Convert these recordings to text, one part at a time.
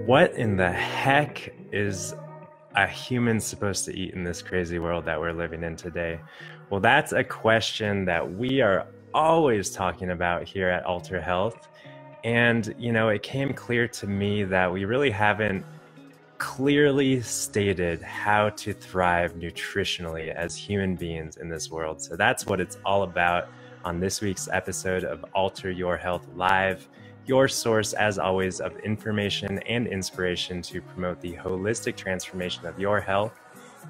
What in the heck is a human supposed to eat in this crazy world that we're living in today? Well, that's a question that we are always talking about here at Alter Health. And, it came clear to me that we really haven't clearly stated how to thrive nutritionally as human beings in this world. So that's what it's all about on this week's episode of Alter Your Health Live, your source, as always, of information and inspiration to promote the holistic transformation of your health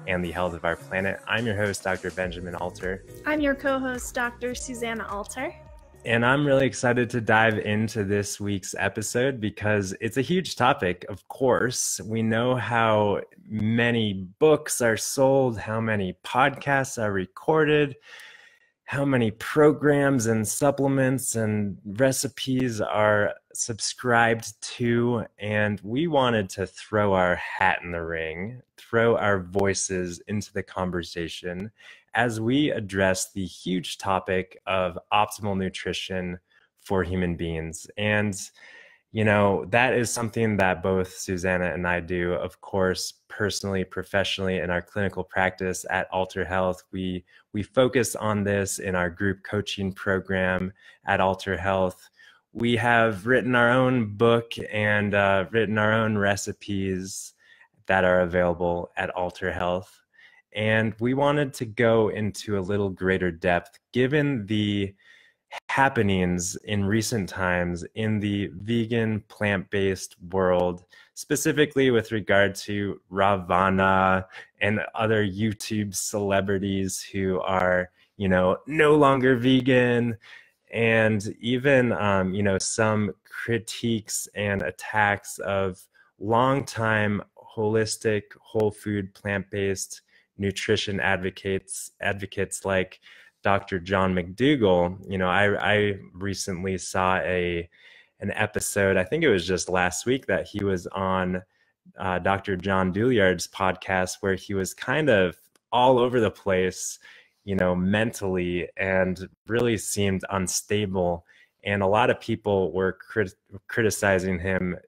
and the health of our planet. I'm your host, Dr. Benjamin Alter. I'm your co-host, Dr. Susanna Alter. And I'm really excited to dive into this week's episode because it's a huge topic, of course. We know how many books are sold, how many podcasts are recorded, how many programs and supplements and recipes are subscribed to. And we wanted to throw our hat in the ring, throw our voices into the conversation as we address the huge topic of optimal nutrition for human beings. And, that is something that both Susanna and I do, of course, personally, professionally, in our clinical practice at Alter Health. We focus on this in our group coaching program at Alter Health. We have written our own book and written our own recipes that are available at Alter Health. And we wanted to go into a little greater depth, given the happenings in recent times in the vegan plant-based world, specifically with regard to Ravana and other YouTube celebrities who are, no longer vegan, and even, some critiques and attacks of longtime holistic, whole food, plant-based nutrition advocates like Dr. John McDougall. I recently saw an episode, I think it was just last week, that he was on Dr. John Douillard's podcast, where he was kind of all over the place, mentally, and really seemed unstable. And a lot of people were criticizing him,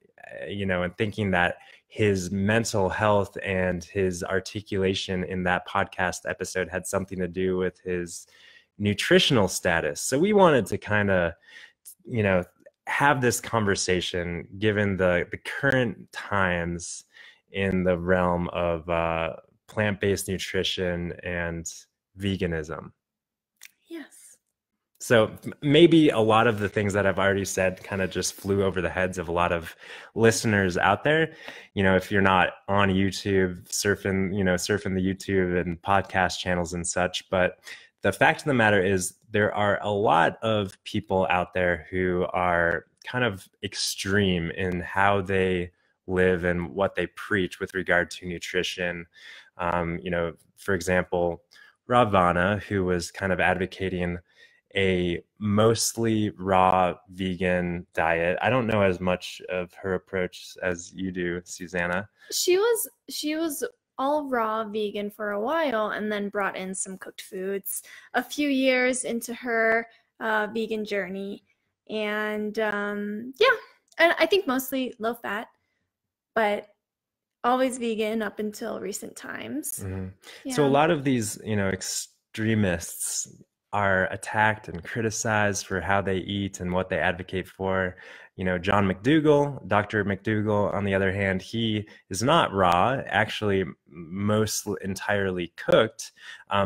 and thinking that his mental health and his articulation in that podcast episode had something to do with his nutritional status. So we wanted to kind of, have this conversation given the current times in the realm of plant-based nutrition and veganism. Yes. So maybe a lot of the things that I've already said kind of just flew over the heads of a lot of listeners out there. If you're not on YouTube, surfing the YouTube and podcast channels and such. But the fact of the matter is there are a lot of people out there who are kind of extreme in how they live and what they preach with regard to nutrition. For example, Rawvana, who was kind of advocating a mostly raw vegan diet. I don't know as much of her approach as you do, Susanna. She was all raw vegan for a while, and then brought in some cooked foods a few years into her vegan journey. And and I think mostly low fat, but always vegan up until recent times. Mm-hmm. Yeah. So a lot of these, extremists are attacked and criticized for how they eat and what they advocate for. John McDougall, Dr. McDougall, on the other hand, he is not raw, actually most entirely cooked,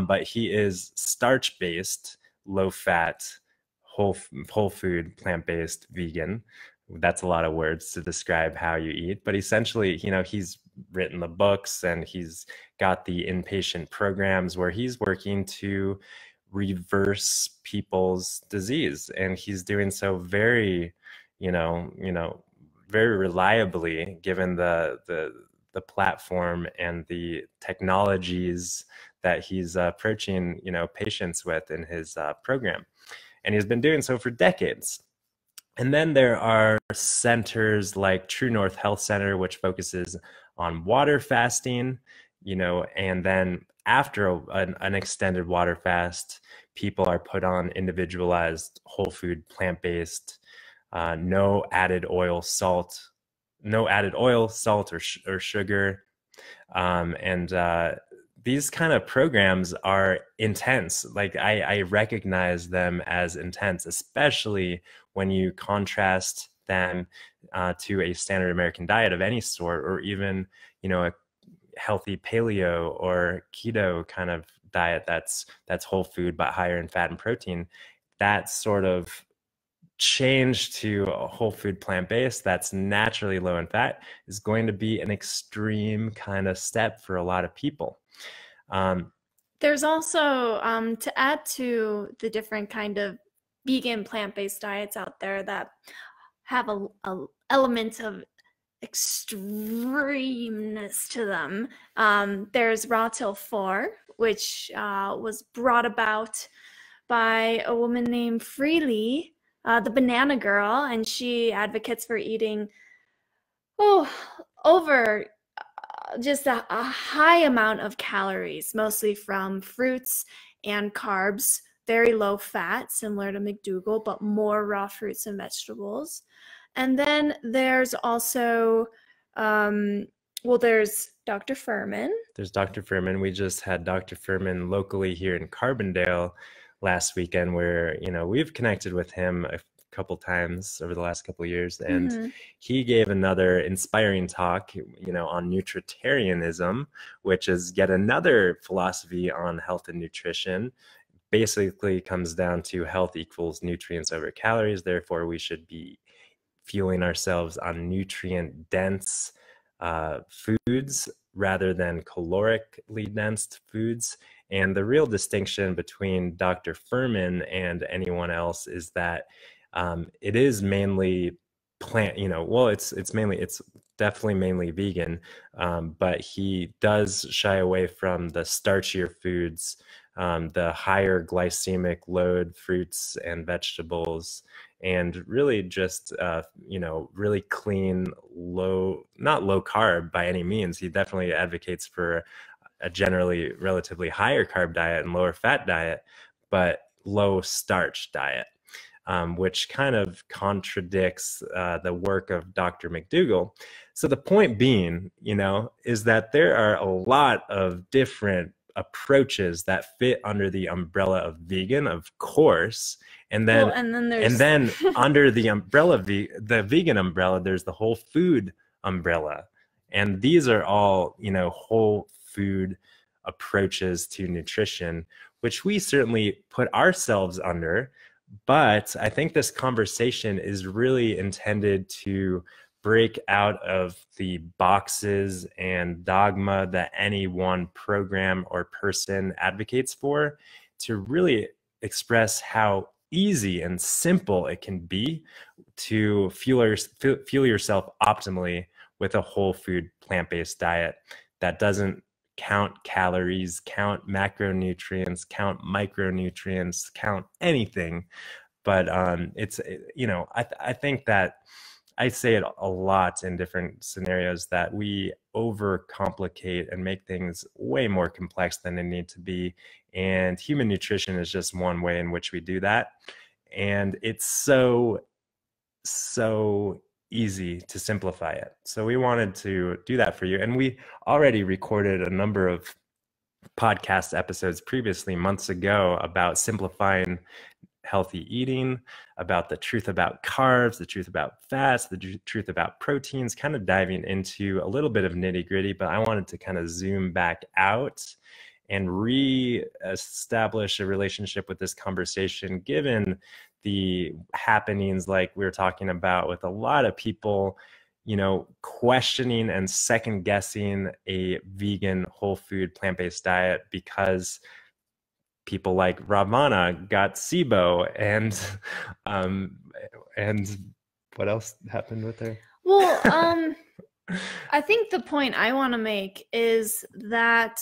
but he is starch-based, low-fat, whole food, plant-based vegan. That's a lot of words to describe how you eat, but essentially, he's written the books and he's got the inpatient programs where he's working to reverse people's disease, and he's doing so very very reliably, given the platform and the technologies that he's approaching patients with in his program, and he's been doing so for decades. And then there are centers like True North Health Center, which focuses on water fasting, and then after an extended water fast, people are put on individualized whole food, plant-based, no added oil, salt, no added oil, salt, or sugar. And these kind of programs are intense. Like I recognize them as intense, especially when you contrast them to a standard American diet of any sort, or even, a healthy paleo or keto kind of diet that's whole food but higher in fat and protein. That sort of change to a whole food plant-based that's naturally low in fat is going to be an extreme kind of step for a lot of people. There's also, to add to the different kind of vegan plant-based diets out there that have a element of extremeness to them. There's Raw Till 4, which was brought about by a woman named Freely, the Banana Girl, and she advocates for eating over just a high amount of calories, mostly from fruits and carbs, very low fat, similar to McDougall, but more raw fruits and vegetables. And then there's also, there's Dr. Furman. There's Dr. Furman. We just had Dr. Furman locally here in Carbondale last weekend, where, we've connected with him a couple times over the last couple of years, and he gave another inspiring talk, on nutritarianism, which is yet another philosophy on health and nutrition. Basically comes down to health equals nutrients over calories. Therefore, we should be fueling ourselves on nutrient dense foods rather than calorically dense foods. And the real distinction between Dr. Furman and anyone else is that it is mainly plant, it's definitely mainly vegan, but he does shy away from the starchier foods, the higher glycemic load fruits and vegetables, and really just, really clean, not low carb by any means. He definitely advocates for a generally relatively higher carb diet and lower fat diet, but low starch diet. Which kind of contradicts the work of Dr. McDougall. So the point being, is that there are a lot of different approaches that fit under the umbrella of vegan, of course, and then under the umbrella, the vegan umbrella, there's the whole food umbrella, and these are all, whole food approaches to nutrition, which we certainly put ourselves under. But I think this conversation is really intended to break out of the boxes and dogma that any one program or person advocates for, to really express how easy and simple it can be to fuel yourself optimally with a whole food plant-based diet that doesn't count calories, count macronutrients, count micronutrients, count anything. But I think that I say it a lot in different scenarios, that we overcomplicate and make things way more complex than they need to be. And human nutrition is just one way in which we do that. And it's so easy to simplify it. So we wanted to do that for you. And we already recorded a number of podcast episodes previously, months ago, about simplifying healthy eating, about the truth about carbs, the truth about fats, the truth about proteins, kind of diving into a little bit of nitty-gritty. But I wanted to kind of zoom back out and re-establish a relationship with this conversation, given the happenings like we were talking about, with a lot of people, questioning and second guessing a vegan, whole food, plant-based diet because people like Ravana got SIBO, and what else happened with her? Well, I think the point I want to make is that,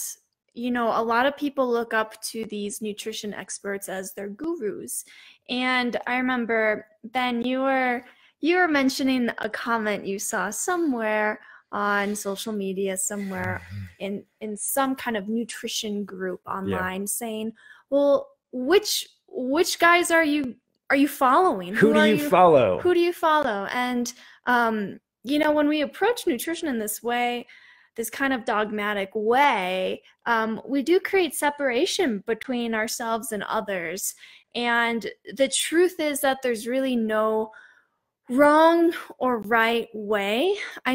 a lot of people look up to these nutrition experts as their gurus. And I remember, Ben, you were mentioning a comment you saw somewhere on social media, somewhere in some kind of nutrition group online, saying, well, which guys are you following? Who do you follow? Who do you follow? And when we approach nutrition in this way, this kind of dogmatic way, we do create separation between ourselves and others. And the truth is that there's really no wrong or right way. I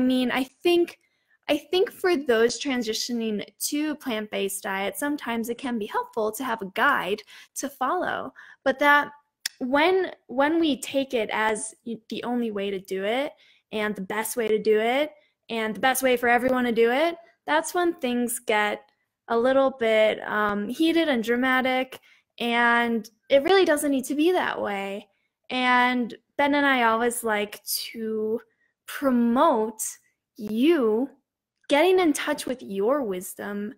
think for those transitioning to plant-based diet, sometimes it can be helpful to have a guide to follow. But that when we take it as the only way to do it and the best way to do it and the best way for everyone to do it, that's when things get a little bit heated and dramatic, and it really doesn't need to be that way. And Ben and I always like to promote you getting in touch with your wisdom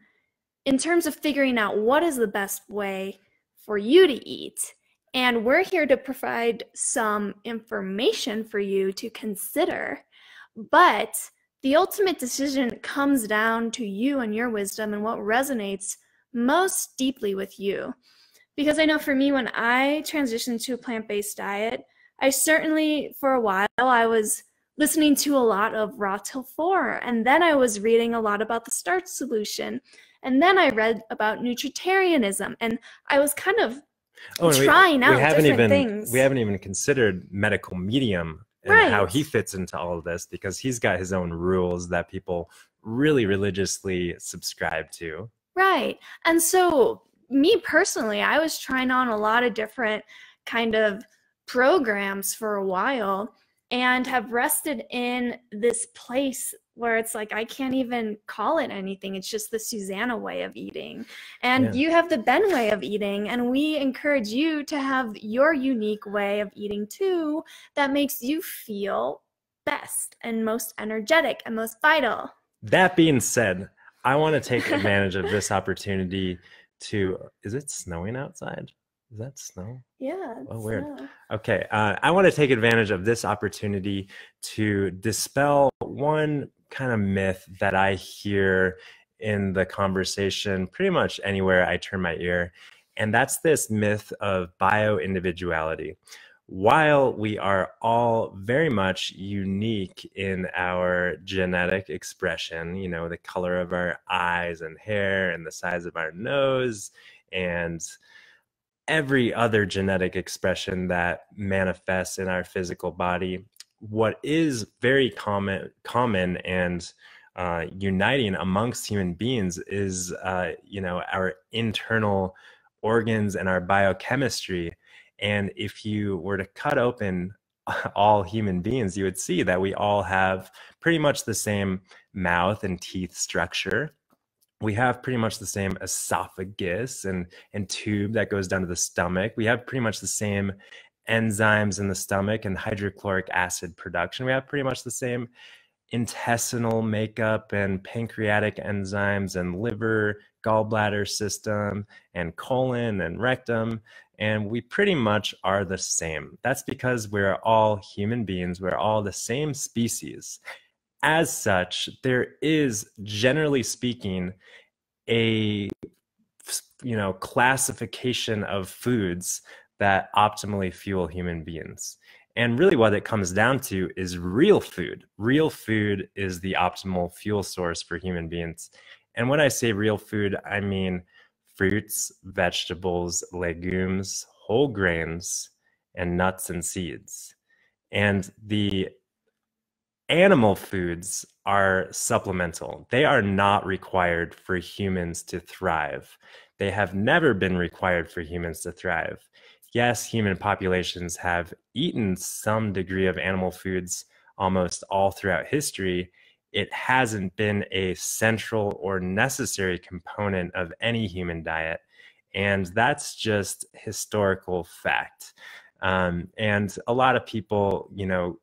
in terms of figuring out what is the best way for you to eat. And we're here to provide some information for you to consider. But the ultimate decision comes down to you and your wisdom and what resonates most deeply with you. Because I know for me, when I transitioned to a plant-based diet, I certainly, for a while, I was listening to a lot of Raw Till 4, and then I was reading a lot about the starch solution, and then I read about nutritarianism, and I was kind of trying out different things. We haven't even considered medical medium and how he fits into all of this, because he's got his own rules that people really religiously subscribe to. Right. And so me personally, I was trying on a lot of different kind of programs for a while and have rested in this place where it's like I can't even call it anything. It's just the Susanna way of eating. And you have the Ben way of eating. And we encourage you to have your unique way of eating too that makes you feel best and most energetic and most vital. That being said, I want to take advantage of this opportunity to, is it snowing outside? Is that snow? Yeah. Oh, weird. Snow. Okay. I want to take advantage of this opportunity to dispel one kind of myth that I hear in the conversation pretty much anywhere I turn my ear. And that's this myth of bioindividuality. While we are all very much unique in our genetic expression, you know, the color of our eyes and hair and the size of our nose and every other genetic expression that manifests in our physical body, what is very common and uniting amongst human beings is, you know, our internal organs and our biochemistry. And if you were to cut open all human beings, you would see that we all have pretty much the same mouth and teeth structure. We have pretty much the same esophagus and tube that goes down to the stomach. We have pretty much the same enzymes in the stomach and hydrochloric acid production. We have pretty much the same intestinal makeup and pancreatic enzymes and liver, gallbladder system and colon and rectum. And we pretty much are the same. That's because we're all human beings. We're all the same species. As such, there is, generally speaking, a classification of foods that optimally fuel human beings. And really what it comes down to is real food. Real food is the optimal fuel source for human beings. And when I say real food, I mean fruits, vegetables, legumes, whole grains, and nuts and seeds. And the animal foods are supplemental. They are not required for humans to thrive. They have never been required for humans to thrive. Yes, human populations have eaten some degree of animal foods almost all throughout history. It hasn't been a central or necessary component of any human diet. And that's just historical fact. And a lot of people,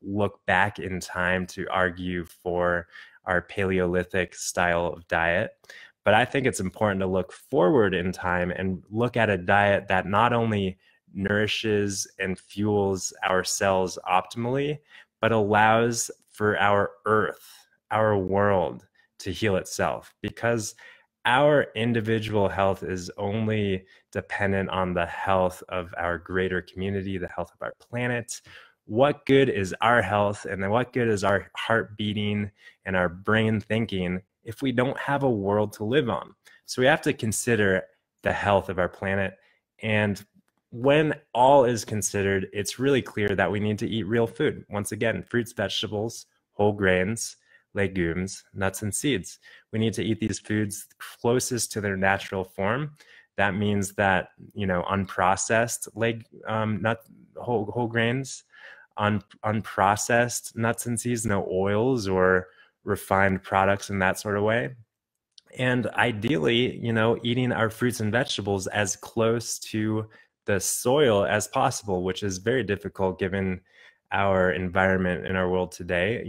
look back in time to argue for our Paleolithic style of diet. But I think it's important to look forward in time and look at a diet that not only nourishes and fuels our cells optimally, but allows for our earth, our world, to heal itself. Because our individual health is only dependent on the health of our greater community, the health of our planet. what good is our health and then what good is our heart beating and our brain thinking if we don't have a world to live on? So we have to consider the health of our planet. And when all is considered, it's really clear that we need to eat real food. Once again, fruits, vegetables, whole grains, legumes, nuts, and seeds. We need to eat these foods closest to their natural form. That means that, unprocessed whole grains, unprocessed nuts and seeds, no oils or refined products in that sort of way. And ideally, eating our fruits and vegetables as close to the soil as possible, which is very difficult given our environment in our world today.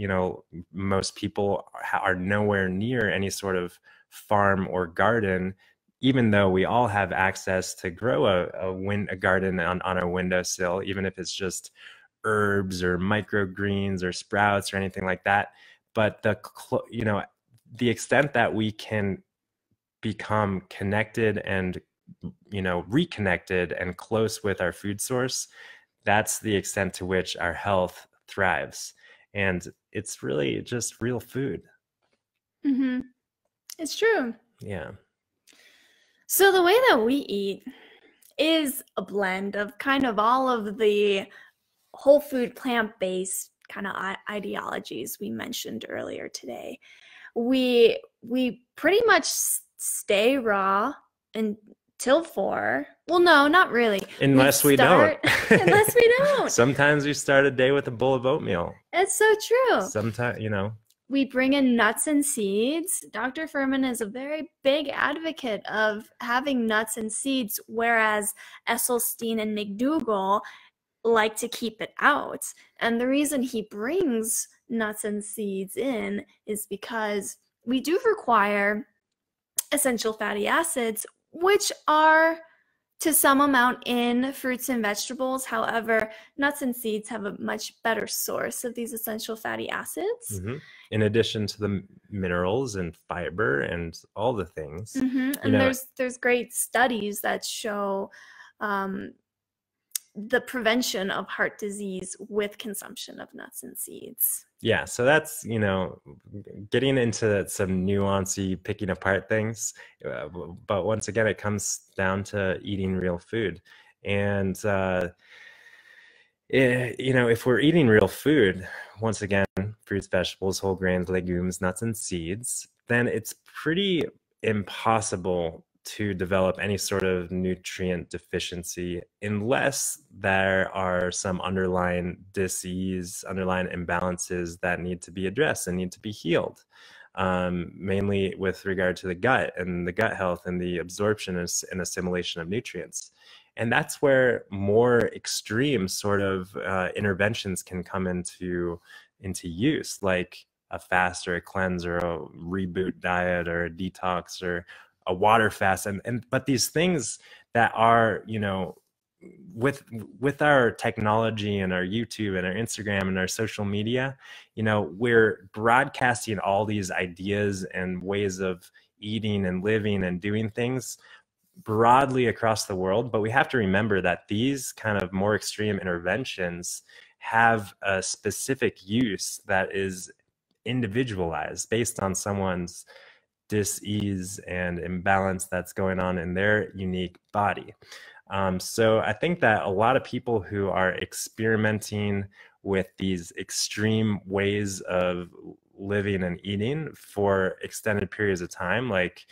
Most people are nowhere near any sort of farm or garden, even though we all have access to grow a garden on our windowsill, even if it's just herbs or microgreens or sprouts or anything like that. But the extent that we can become connected and reconnected and close with our food source, that's the extent to which our health thrives. And it's really just real food. Mm-hmm. It's true. Yeah. So the way that we eat is a blend of kind of all of the whole food, plant-based kind of ideologies we mentioned earlier today. We pretty much stay raw until 4. Well, no, not really. Unless we don't. Unless we don't. Sometimes we start a day with a bowl of oatmeal. It's so true. Sometimes, we bring in nuts and seeds. Dr. Furman is a very big advocate of having nuts and seeds, whereas Esselstyn and McDougall like to keep it out. And the reason he brings nuts and seeds in is because we do require essential fatty acids, which are to some amount in fruits and vegetables. However, nuts and seeds have a much better source of these essential fatty acids. Mm-hmm. In addition to the minerals and fiber and all the things. Mm-hmm. And there's great studies that show the prevention of heart disease with consumption of nuts and seeds. Yeah, so that's, getting into some nuancy, picking apart things. But once again, it comes down to eating real food. And, if we're eating real food, once again, fruits, vegetables, whole grains, legumes, nuts, and seeds, then it's pretty impossible to develop any sort of nutrient deficiency unless there are some underlying disease, underlying imbalances that need to be addressed and need to be healed, mainly with regard to the gut and the gut health and the absorption and assimilation of nutrients. And that's where more extreme sort of interventions can come into use, like a fast or a cleanse or a reboot diet or a detox or a water fast. But these things that are, with our technology and our YouTube and our Instagram and our social media, we're broadcasting all these ideas and ways of eating and living and doing things broadly across the world. But we have to remember that these kind of more extreme interventions have a specific use that is individualized based on someone's dis-ease and imbalance that's going on in their unique body. So I think that a lot of people who are experimenting with these extreme ways of living and eating for extended periods of time, like,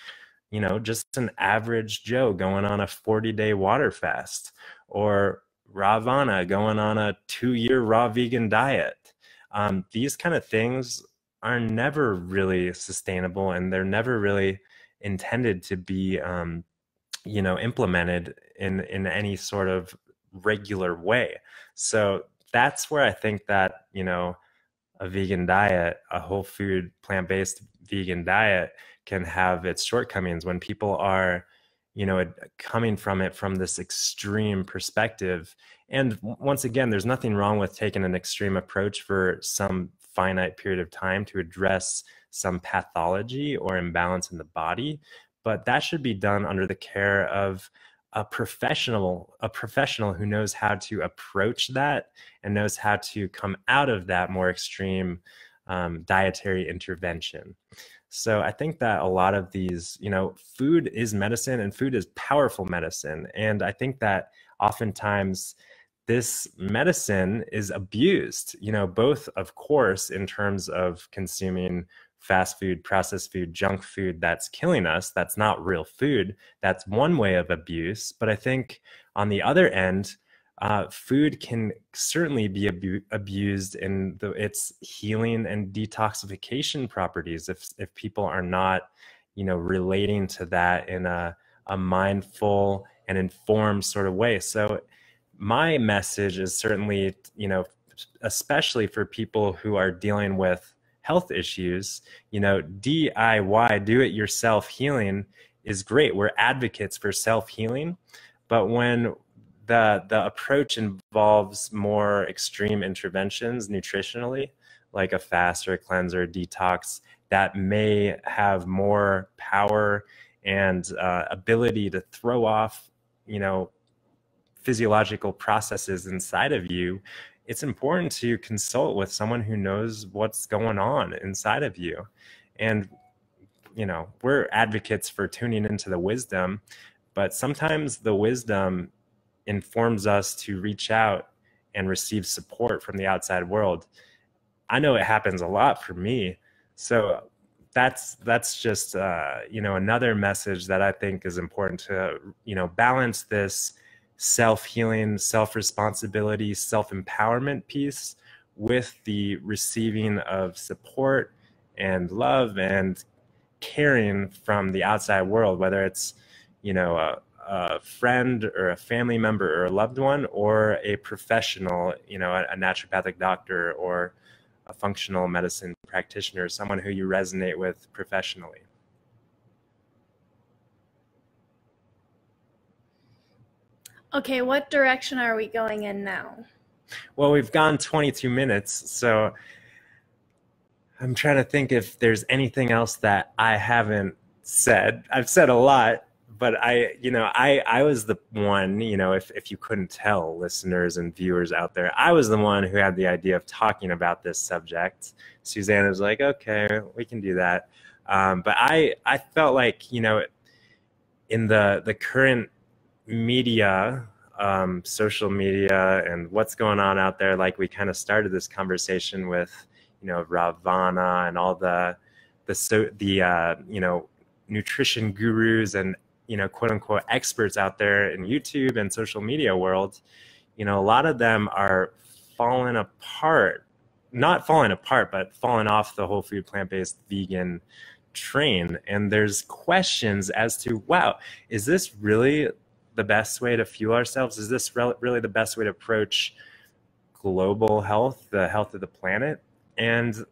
just an average Joe going on a 40-day water fast, or Ravana going on a 2-year raw vegan diet. These kind of things are never really sustainable, and they're never really intended to be, implemented in any sort of regular way. So that's where I think that, a vegan diet, a whole food, plant-based vegan diet can have its shortcomings when people are, coming from it from this extreme perspective. And once again, there's nothing wrong with taking an extreme approach for some finite period of time to address some pathology or imbalance in the body, but that should be done under the care of a professional who knows how to approach that and knows how to come out of that more extreme dietary intervention. So I think that a lot of these, food is medicine and food is powerful medicine. And I think that oftentimes this medicine is abused, both, of course, in terms of consuming fast food, processed food, junk food that's killing us. That's not real food. That's one way of abuse. But I think on the other end, food can certainly be abused in its healing and detoxification properties if people are not, relating to that in a mindful and informed sort of way. So my message is certainly, especially for people who are dealing with health issues, DIY, do it yourself healing is great. We're advocates for self-healing, but when the approach involves more extreme interventions nutritionally, like a fast or a cleanse or a detox, that may have more power and ability to throw off, physiological processes inside of you, it's important to consult with someone who knows what's going on inside of you. And, we're advocates for tuning into the wisdom, but sometimes the wisdom informs us to reach out and receive support from the outside world. I know it happens a lot for me. So that's just, another message that I think is important to, balance this self-healing, self-responsibility, self-empowerment piece with the receiving of support and love and caring from the outside world, whether it's, a friend or a family member or a loved one, or a professional, a naturopathic doctor or a functional medicine practitioner, someone who you resonate with professionally. Okay, what direction are we going in now? Well, we've gone 22 minutes, so I'm trying to think if there's anything else that I haven't said. I've said a lot, but I was the one, if you couldn't tell, listeners and viewers out there, I was the one who had the idea of talking about this subject. Susanna was like, okay, we can do that. But I felt like, in the current media, social media and what's going on out there, like we kind of started this conversation with, Ravana and all the nutrition gurus and, quote unquote experts out there in YouTube and social media world, a lot of them are falling apart, not falling apart, but falling off the whole food, plant-based, vegan train. And there's questions as to, wow, is this really the best way to fuel ourselves? Is this really the best way to approach global health, the health of the planet? And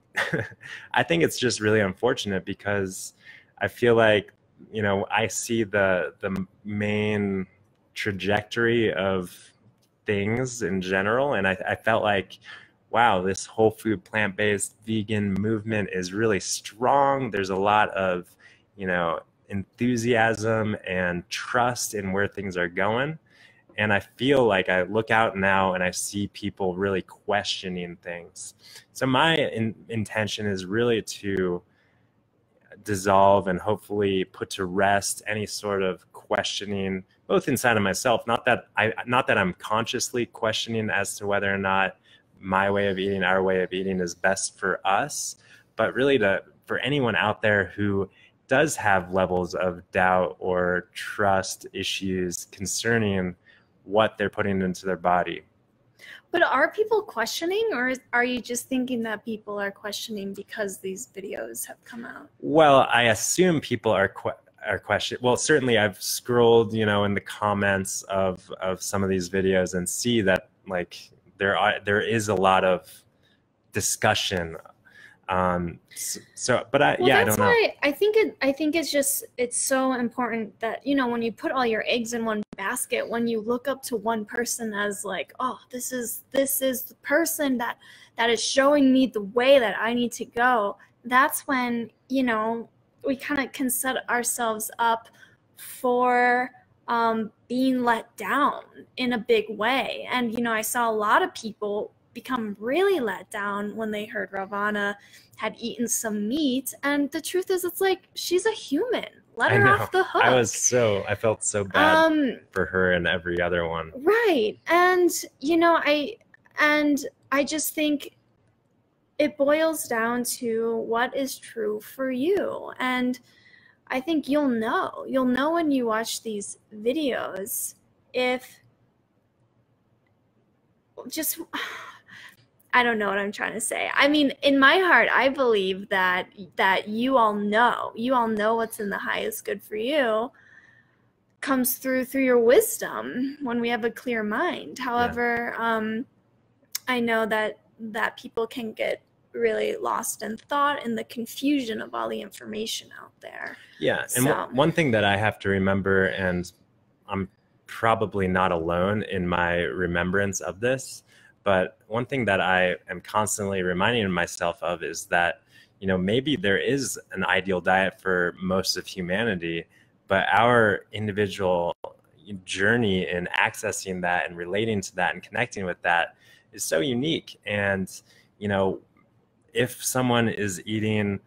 I think it's just really unfortunate because I feel like, I see the main trajectory of things in general. And I felt like, wow, this whole food, plant-based, vegan movement is really strong. There's a lot of, enthusiasm and trust in where things are going. And I feel like I look out now and I see people really questioning things. So my intention is really to dissolve and hopefully put to rest any sort of questioning, both inside of myself, not that I'm consciously questioning as to whether or not my way of eating, our way of eating is best for us, but really for anyone out there who does have levels of doubt or trust issues concerning what they're putting into their body. But are people questioning, or are you just thinking that people are questioning because these videos have come out? Well, I assume people are questioning. Well, certainly I've scrolled, in the comments of some of these videos and see that like there is a lot of discussion. But I don't know. That's why I think it's so important that, when you put all your eggs in one basket, when you look up to one person as like, oh, this is the person that is showing me the way that I need to go, that's when, we kind of can set ourselves up for being let down in a big way. And, you know, I saw a lot of people become really let down when they heard Ravana had eaten some meat. And the truth is, it's like, she's a human. Let I her know. off the hook. I felt so bad for her and every other one. Right. And, you know, I just think it boils down to what is true for you. And I think you'll know when you watch these videos if just, I don't know what I'm trying to say. I mean, in my heart, I believe that you all know what's in the highest good for you comes through your wisdom when we have a clear mind. However, I know that people can get really lost in thought and the confusion of all the information out there. Yeah, and one thing that I have to remember, and I'm probably not alone in my remembrance of this, but one thing that I am constantly reminding myself of is that, you know, maybe there is an ideal diet for most of humanity, but our individual journey in accessing that and relating to that and connecting with that is so unique. And, you know, if someone is eating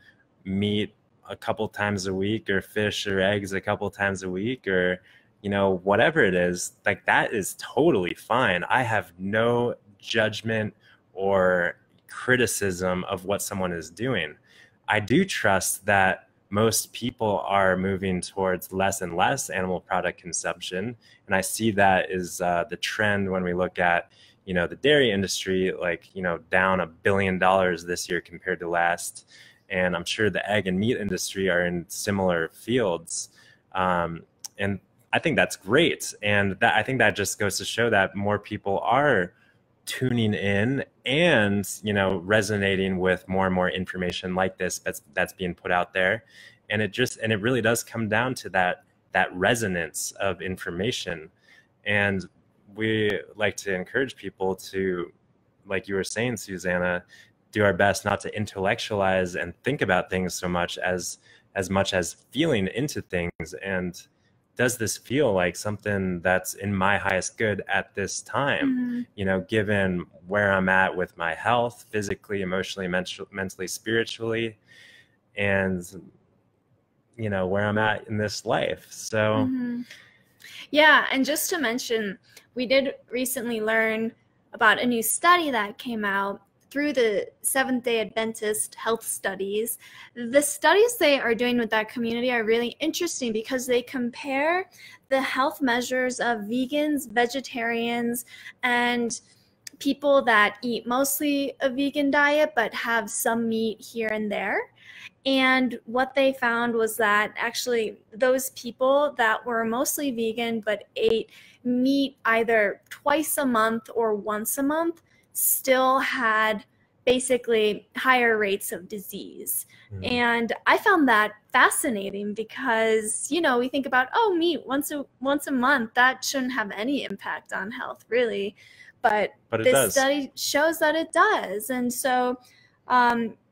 meat a couple times a week, or fish or eggs a couple times a week, or, you know, whatever it is, like, that is totally fine. I have no judgment or criticism of what someone is doing. I do trust that most people are moving towards less and less animal product consumption. And I see that is the trend when we look at, you know, the dairy industry, like, you know, down $1 billion this year compared to last. And I'm sure the egg and meat industry are in similar fields. And I think that's great. And that, I think that just goes to show that more people are tuning in and, you know, resonating with more and more information like this that's being put out there. And it really does come down to that resonance of information. And we like to encourage people to, like you were saying, Susanna, do our best not to intellectualize and think about things so much as feeling into things. And does this feel like something that's in my highest good at this time? You know, given where I'm at with my health, physically, emotionally, mentally, spiritually, and, you know, where I'm at in this life. So yeah, and just to mention, we did recently learn about a new study that came out through the Seventh-day Adventist health studies. The studies they are doing with that community are really interesting because they compare the health measures of vegans, vegetarians, and people that eat mostly a vegan diet but have some meat here and there. And what they found was that actually those people that were mostly vegan but ate meat either twice a month or once a month still had basically higher rates of disease. And I found that fascinating because, you know, we think about, oh, meat once a month, that shouldn't have any impact on health, really. But this study shows that it does. And so,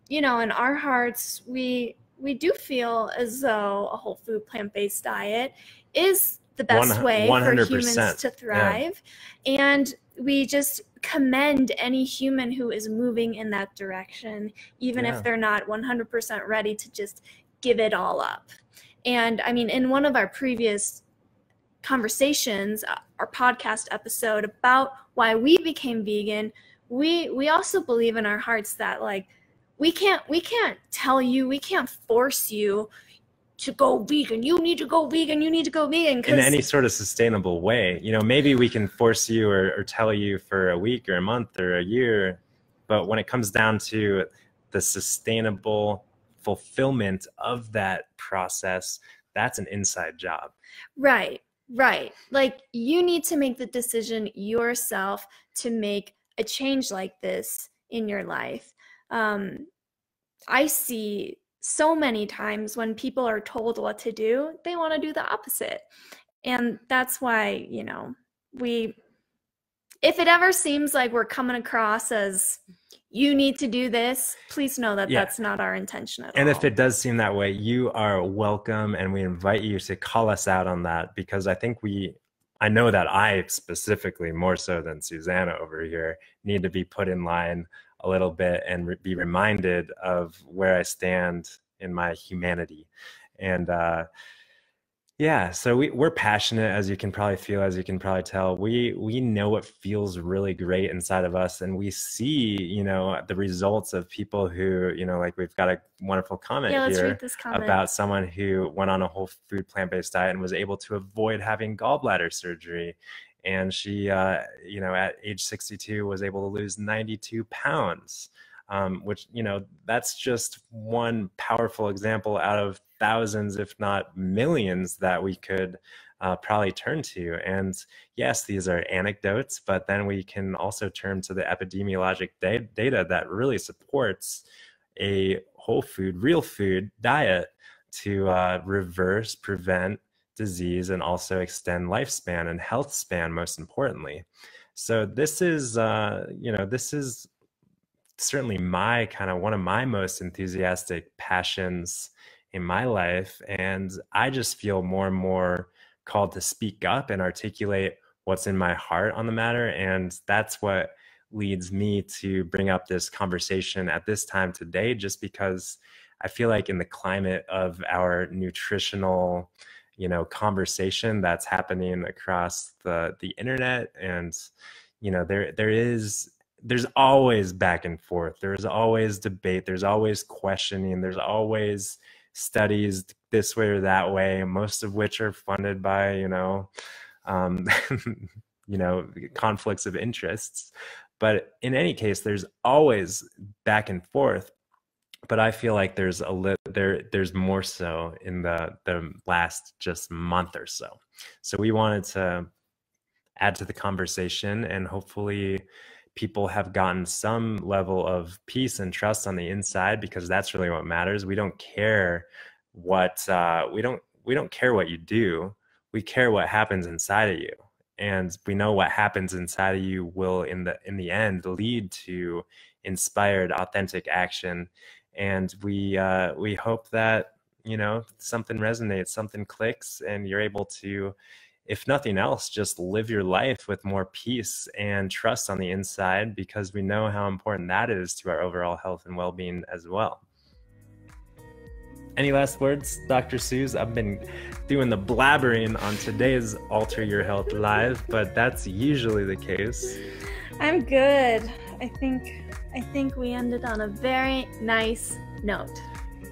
you know, in our hearts, we do feel as though a whole food plant-based diet is the best way 100%. For humans to thrive. Yeah. And we just commend any human who is moving in that direction, even if they're not 100% ready to just give it all up. And I mean, in one of our previous conversations, our podcast episode about why we became vegan, we also believe in our hearts that, like, we can't tell you, we can't force you to go vegan. You need to go vegan. You need to go vegan. In any sort of sustainable way. You know, maybe we can force you or tell you for a week or a month or a year, but when it comes down to the sustainable fulfillment of that process, that's an inside job. Right. Like, you need to make the decision yourself to make a change like this in your life. I see so many times when people are told what to do, they want to do the opposite. And that's why, you know, we if it ever seems like we're coming across as you need to do this, please know that that's not our intention at all. And if it does seem that way, you are welcome, and we invite you to call us out on that, because I know that I specifically, more so than Susanna over here, need to be put in line a little bit and be reminded of where I stand in my humanity. And yeah, so we're passionate, as you can probably feel, as you can probably tell. We know what feels really great inside of us, and we see, the results of people who, like we've got a wonderful comment let's here read this comment about someone who went on a whole food plant-based diet and was able to avoid having gallbladder surgery. And she, at age 62, was able to lose 92 pounds. Which, that's just one powerful example out of thousands, if not millions, that we could probably turn to. And yes, these are anecdotes, but then we can also turn to the epidemiologic data that really supports a whole food, real food diet to reverse, prevent disease, and also extend lifespan and health span, most importantly. So this is, this is certainly one of my most enthusiastic passions in my life. And I just feel more and more called to speak up and articulate what's in my heart on the matter. And that's what leads me to bring up this conversation at this time today, just because I feel like in the climate of our nutritional, conversation that's happening across the internet, and, there's always back and forth. There's always debate. There's always questioning. There's always studies this way or that way, most of which are funded by, conflicts of interests. But in any case, there's always back and forth. But I feel like there's there's more so in the last just month or so. So we wanted to add to the conversation, and hopefully people have gotten some level of peace and trust on the inside, because that's really what matters. We don't care what we don't care what you do. We care what happens inside of you, and we know what happens inside of you will in the end lead to inspired, authentic action. And we hope that something resonates, something clicks, and you're able to, if nothing else, just live your life with more peace and trust on the inside, because we know how important that is to our overall health and well-being as well. Any last words, Dr. Suze? I've been doing the blabbering on today's Alter Your Health Live, but that's usually the case. I'm good. I think we ended on a very nice note.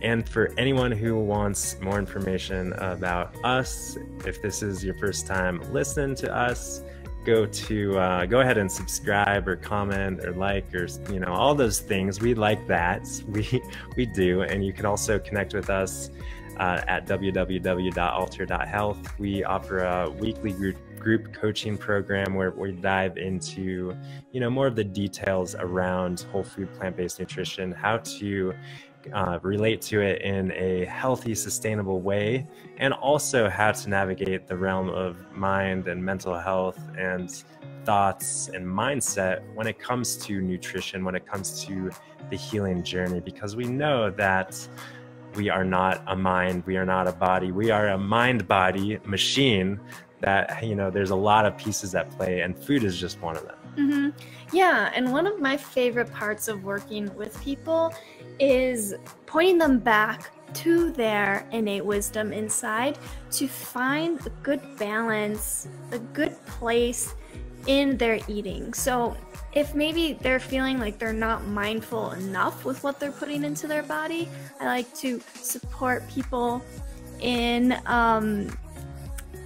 And for anyone who wants more information about us, if this is your first time listening to us, go ahead and subscribe or comment or like, or all those things. We like that. We do. And you can also connect with us at www.alter.health. We offer a weekly group coaching program where we dive into more of the details around whole food plant-based nutrition, how to relate to it in a healthy, sustainable way, and also how to navigate the realm of mind and mental health and thoughts and mindset when it comes to nutrition, when it comes to the healing journey, because we know that we are not a mind, we are not a body, we are a mind-body machine that, there's a lot of pieces at play, and food is just one of them. Mm-hmm. Yeah, and one of my favorite parts of working with people is pointing them back to their innate wisdom inside to find a good balance, a good place in their eating. So if maybe they're feeling like they're not mindful enough with what they're putting into their body, I like to support people in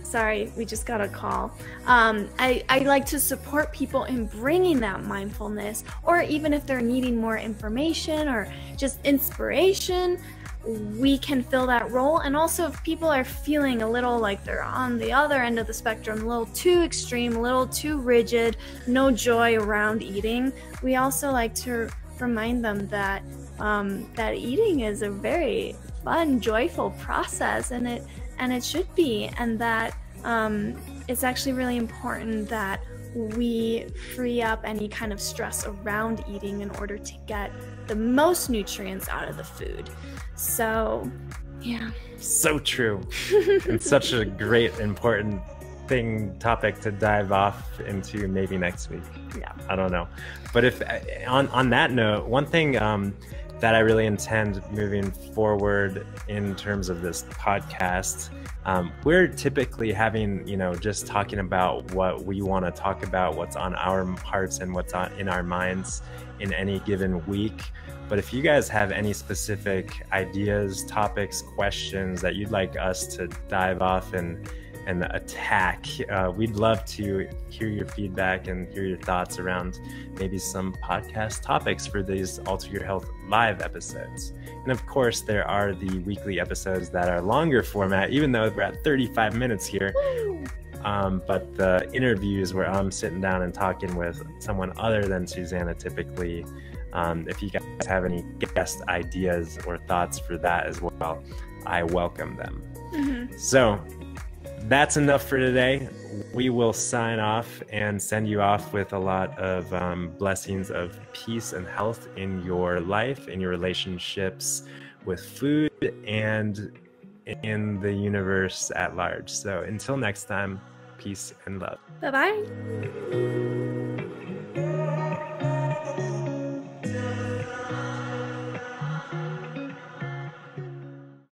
sorry, we just got a call. I like to support people in bringing that mindfulness, or even if they're needing more information or just inspiration, we can fill that role. And also if people are feeling a little like they're on the other end of the spectrum, a little too extreme, a little too rigid, no joy around eating, we also like to remind them that that eating is a very fun, joyful process, and it should be, and that it's actually really important that we free up any kind of stress around eating in order to get the most nutrients out of the food. So, yeah. So true. And such a great, important topic to dive off into maybe next week. Yeah. I don't know. But if on that note, one thing that I really intend moving forward in terms of this podcast, we're typically having, just talking about what we want to talk about, what's on our hearts and what's in our minds in any given week. But if you guys have any specific ideas, topics, questions that you'd like us to dive off and attack, we'd love to hear your feedback and hear your thoughts around maybe some podcast topics for these Alter Your Health live episodes. And of course, there are the weekly episodes that are longer format, even though we're at 35 minutes here. But the interviews where I'm sitting down and talking with someone other than Susanna typically, if you guys have any guest ideas or thoughts for that as well, I welcome them. Mm-hmm. So that's enough for today. We will sign off and send you off with a lot of blessings of peace and health in your life, in your relationships with food, and in the universe at large. So until next time, peace and love. Bye-bye.